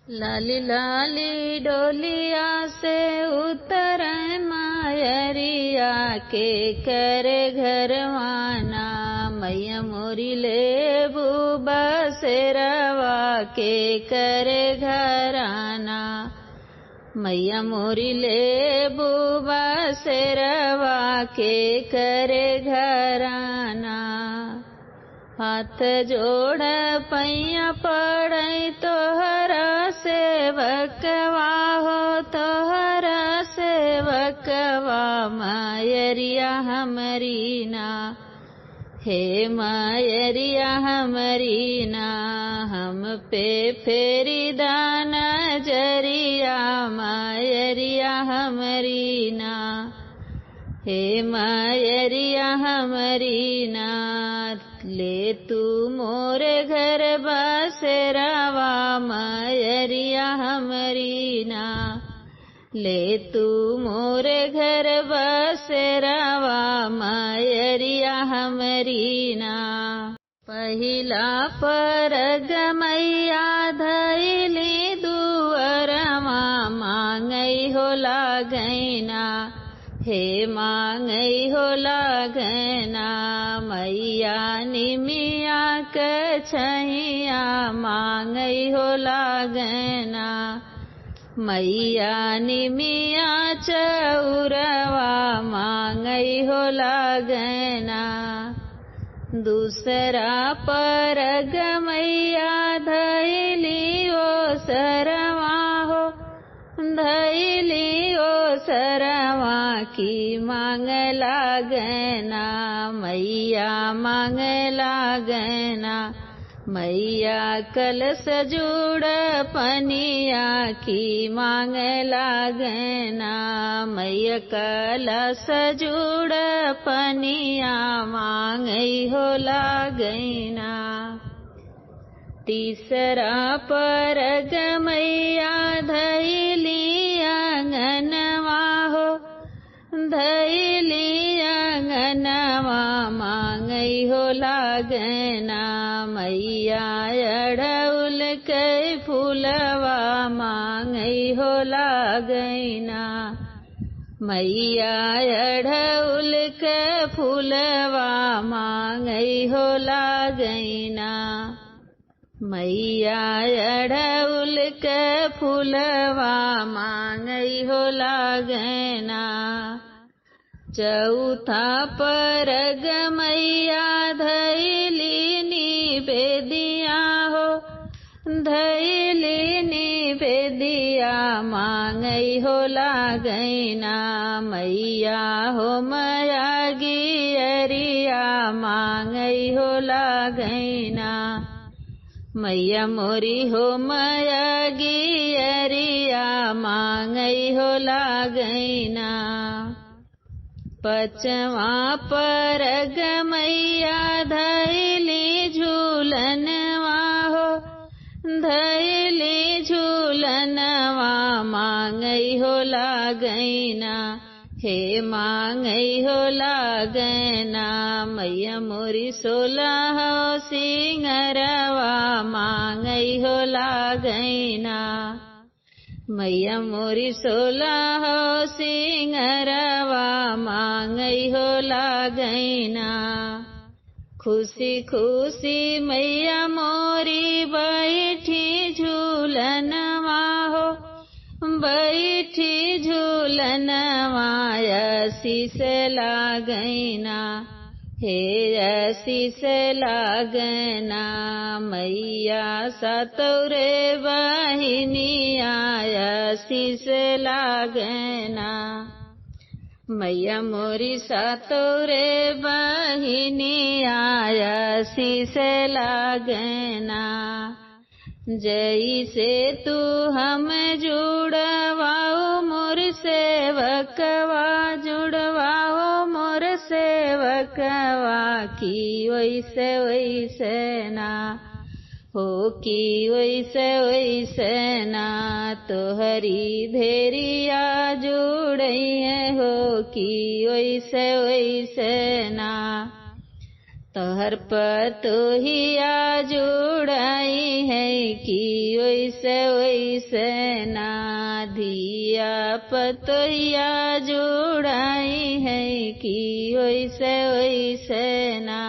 लाली लाली डोलिया से उतरे मायरिया के करे घरवाना, मैया मोरी ले बूबा से रवा के करे घराना, मैया मोरी ले बूबा से रवा के करे घराना। हाथ जोड़ पैया पड़ै तोहरा सेवकवा हो, तोहरा सेवकवा मायरिया हमरी ना, हे मायरिया हमरी ना, हम पे फेरी दाना जरिया मायरिया हमरी ना, हे मायरिया हमरी ना। ले तू मोरे घर बसेरावा मायरिया हमरी ना, ले तू मोरे घर बसेरावा मायरिया हमरी ना। पहिला परग मैया धैली दुअरमा, मांगई हो लागैना, हे मांगई हो लागैना, मैया निमिया के छैया मांगई हो लागैना, मैया निमिया चौरवा मांगई हो लागैना। दूसरा परग मैया धैली ओ सरवा हो, धैली ओ सरवा की मांग लागैना, मैया मांग लागैना, मैया कलश जुड़ पनिया की मांग लागैना, मैया कलश जुड़ पनिया मांगई हो लागैना। तीसरा परग मैया धैली आंगनवा हो, धैली आंगनवा मांगई हो लागैना, मैया अड़उल के फूलवा मांगई हो लागैना, मैया अड़उल के फूलवा मांगई हो लागैना, मैया अड़उल के फूलवा मांगई हो लागैना। चौथा परग मैया धैली निवेदिया हो, धैली निवेदिया मांगई हो लागैना, मैया हो माया गियरिया मांगई हो लागैना, मैया मोरी हो माया गियरिया मांगई हो लागैना। पचवा परग मैया धैली झूलनवा हो, धैली झूलनवा मांगई हो लागैना, हे मांगई हो लागैना, मैया मोरी 16 सिंगरवा मांगई हो लागैना, मैया मोरी 16 सिंगरवा मांगई हो लागैना। खुशी खुशी मैया मोरी बैठी झूलनवा हो, बैठी झूलनवा आशीष लागैना, हे आशीष लागैना, मैया सतौरे बहिनिया आशीष लागैना, मैया मोरी सतौरे बहिनिया आशीष लागैना। जैसे तू हम जुड़वाओ मोर सेवकवा, जुड़वाओ मोर सेवकवा की वैसे वैसे ना हो, की वैसे वैसे ना तोहरी धेरिया जुड़ई हो, की वैसे वैसे ना तोहर पतोहिया जुड़ाई है कि वैसे वैसे ना धिया पतोहिया जुड़ाई है कि वैसे वैसे ना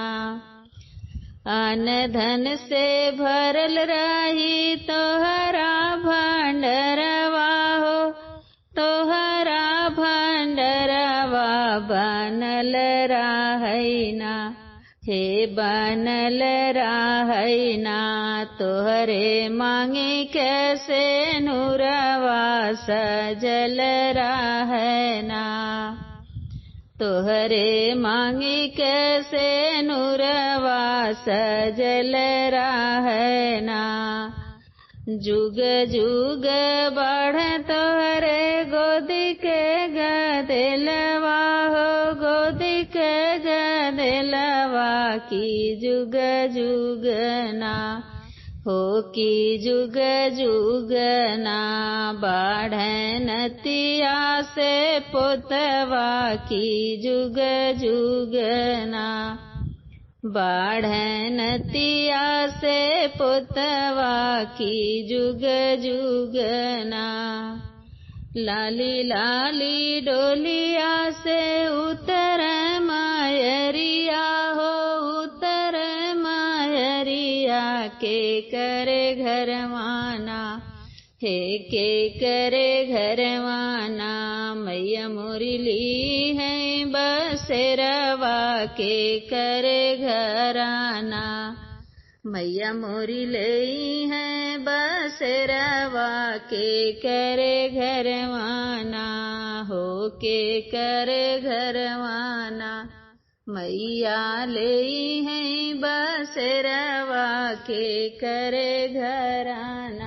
अन धन से भरल रही तोहरा भंडरवा हो तोहरा भंडरवा बनल रहैना हे बनल रहैना तोहरे मांगे कैसे नूरवा सजल रहना तोहरे मांगे कैसे नूरवा सजल रहना जुग जुग बढ़ तोहरे गोदी के गदेलवा हो गोदी के गदेलवा की जुग जुग ना हो की जुग जुग ना बाढ़नतिया से पोतवा की जुग जुग ना बाढ़नतिया से पोतवा की जुग जुग ना लाली लाली डोलिया से उतर मायरिया हो उतर मायरिया के करे घरवाना हे के करे घरवाना मैया मोरी ली है बसेरवा के करे घराना मैया मोरी लई है बसेरवा के करे घरवाना हो के करे घरवाना मैया लई है बसेरवा के करे घराना।